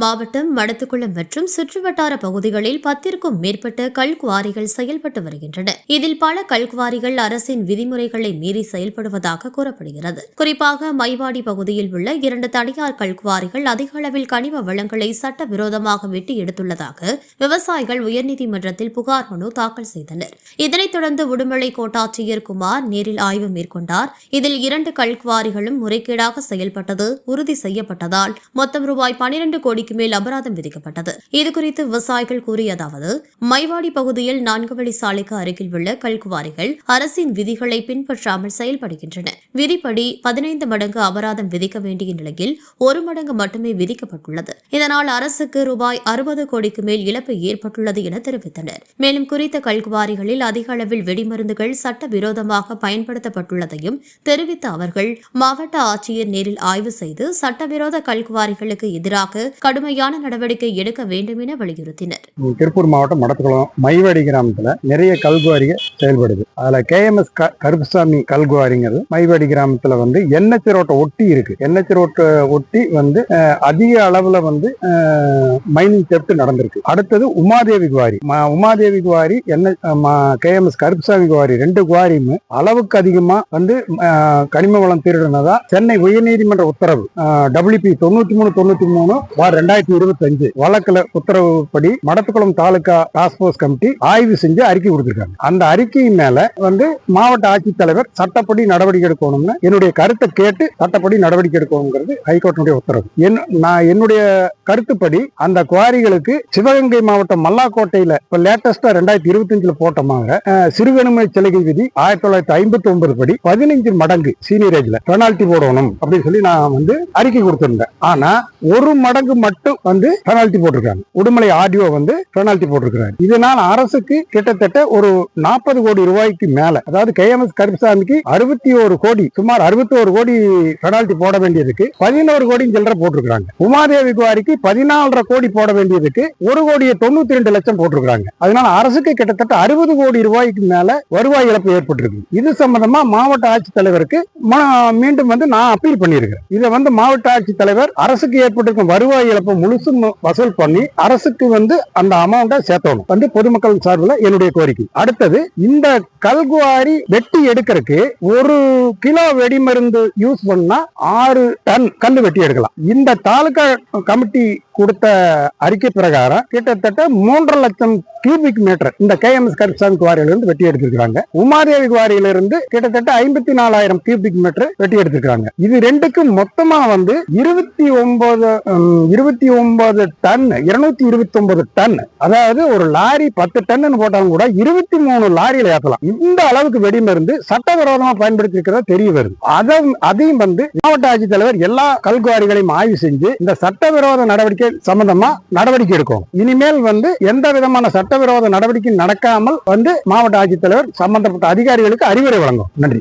மாவட்டம் மடத்துக்குளம் மற்றும் சுற்றுவட்டார பகுதிகளில் 10க்கும் மேற்பட்ட கல்குவாரிகள் செயல்பட்டு வருகின்றன. இதில் பல கல்குவாரிகள் அரசின் விதிமுறைகளை மீறி செயல்படுவதாக கூறப்படுகிறது. குறிப்பாக மைவாடி பகுதியில் உள்ள 2 தனியார் கல்குவாரிகள் அதிக அளவில் கனிம வளங்களை சட்டவிரோதமாக வெட்டி எடுத்துள்ளதாக விவசாயிகள் உயர்நீதிமன்றத்தில் புகார் மனு தாக்கல் செய்தனர். இதனைத் தொடர்ந்து உடுமலை கோட்டாட்சியர் குமார் நேரில் ஆய்வு மேற்கொண்டார். இதில் 2 கல்குவாரிகளும் முறைகேடாக செயல்பட்டது உறுதி செய்யப்பட்டதால் மொத்தம் ரூபாய் 12 கோடிக்கு மேல் அபராதம் விதிக்கப்பட்டது. இதுகுறித்து விவசாயிகள் கூறியதாவது, மைவாடி பகுதியில் 4 வழி சாலைக்கு அருகில் உள்ள கல்குவாரிகள் அரசின் விதிகளை பின்பற்றாமல் செயல்படுகின்றன. விதிப்படி 15 மடங்கு அபராதம் விதிக்க வேண்டிய நிலையில் 1 மடங்கு மட்டுமே விதிக்கப்பட்டுள்ளது. இதனால் அரசுக்கு ரூபாய் 60 கோடிக்கு மேல் இழப்பு ஏற்பட்டுள்ளது என தெரிவித்தனர். மேலும் குறித்த கல்குவாரிகளில் அதிக அளவில் வெடிமருந்துகள் சட்டவிரோதமாக பயன்படுத்தப்பட்டுள்ளதையும் தெரிவித்த அவர்கள் மாவட்ட ஆட்சியர் நேரில் ஆய்வு செய்து சட்டவிரோத கல்குவாரிகளுக்கு எதிராக கடுமையான நடவடிக்கை எடுக்க வேண்டும் என வலியுறுத்தினர். திருப்பூர் மாவட்டம் மடத்துக்குளம் மைவாடி கிராமத்துல நிறைய கல்குவாரிகள் செயல்படுது. அதுல KMS கருப்புசாமி கல்குவாரிங்கிறது மைவாடி கிராமத்துல NH ரோட்டை ஒட்டி இருக்கு. NH ரோட்டை ஒட்டி அதிக அளவுல மைனிங் தெப்ட் நடந்திருக்கு. அடுத்தது Umadevi quarry KMS Karuppusamy quarry 2 குவாரியும் அளவுக்கு அதிகமா கனிம வளம் திருடுனதா சென்னை உயர்நீதிமன்ற உத்தரவு WP 93/2025 வழக்குல உத்தரவுப்படி Madathukulam taluka task force committee ஆய்வு செஞ்சு அறிக்கை கொடுத்திருக்காங்க. அந்த அறிக்கையின் மேல மாவட்ட ஆட்சித்தலைவர் சட்டப்படி நடவடிக்கை எடுக்கணும்னு என்னுடைய கருத்தை கேட்டு சட்டப்படி நடவடிக்கை எடுக்கணுங்கிறது ஹைகோர்ட்டினுடைய உத்தரவு. என்னுடைய கருத்துப்படி அந்த குவாரிகளுக்கு சிவகங்கை மாவட்டம் மல்லாக்கோட்டையில இப்ப லேட்டஸ்டா 2025 போட்டமாக சிறுகனிம சலுகை விதி 1959 படி 15 மடங்கு சீனியரேஜ்ல பெனால்டி போடணும் அப்படின்னு சொல்லி நான் அறிக்கை கொடுத்திருந்தேன். ஆனா 1 மடங்கு மட்டும் பெனால்டி போட்டிருக்காங்க. உடுமலை ஆர்டிஓ பெனால்டி போட்டிருக்காங்க. இதனால் அரசுக்கு கிட்டத்தட்ட ஒரு 40 கோடி ரூபாய்க்கு மேல, அதாவது KMS கருப்புசாமிக்கு 61 கோடி, சுமார் 61 கோடி பெனால்டி போட வேண்டியதுக்கு 11 கோடி சில்லற போட்டிருக்காங்க. உமாதேவி குவாரிக்கு 14.5 கோடி போட வேண்டியதுக்கு 1,92,00,000 போட்டிருக்காங்க. அதனால அரசுக்கு கிட்டத்தட்ட 60 கோடி ரூபாய்க்கு மேல வருவாய் இழப்பு ஏற்பட்டிருக்கு. இது சம்பந்தமா மாவட்ட ஆட்சித்தலைவருக்கு மீண்டும் நான் அப்பீல் பண்ணியிருக்கேன். இதை மாவட்ட ஆட்சித்தலைவர் அரசுக்கு ஏற்பட்டிருக்கும் வருவாய் இழப்பு முழுசும் வசூல் பண்ணி அரசுக்கு அந்த அமௌண்ட்டை சேர்த்தணும் பொதுமக்கள் சார்பில் என்னுடைய கோரிக்கை. அடுத்தது, இந்த கல்குவாரி வெட்டி எடுக்கிறதுக்கு 1 கிலோ வெடிமருந்து யூஸ் பண்ணா 6 டன் கல் வெட்டி எடுக்கலாம். இந்த தாலுகா கமிட்டி கொடுத்த அறிக்கை பிரகாரம் கிட்டத்தட்ட 3.5 லட்சம் கியூபிக் மீட்டர் இந்த KMS கருப்புசாமி குவாரியிலிருந்து வெட்டி எடுத்திருக்காங்க. உமாதேவி குவாரியிலிருந்து கிட்டத்தட்ட 54,000 கியூபிக் மீட்டர் வெட்டி எடுத்திருக்காங்க. இது ரெண்டுக்கும் மொத்தமா 29 டன் 229 டன், அதாவது ஒரு லாரி 10 டன் போட்டாலும் கூட 23 லாரியில ஏற்றலாம். இந்த அளவுக்கு வெடிமருந்து சட்டவிரோதமா பயன்படுத்தி இருக்கிறதா தெரிய வருது. அதையும் மாவட்ட ஆட்சித்தலைவர் எல்லா கல்குவாரிகளையும் ஆய்வு செஞ்சு இந்த சட்டவிரோத நடவடிக்கை சம்பந்தமா நடவடிக்கை எடுக்கும். இனிமேல் எந்த விதமான சட்டவிரோத நடவடிக்கை நடக்காமல் மாவட்ட ஆட்சித்தலைவர் சம்பந்தப்பட்ட அதிகாரிகளுக்கு அறிவுரை வழங்கும். நன்றி.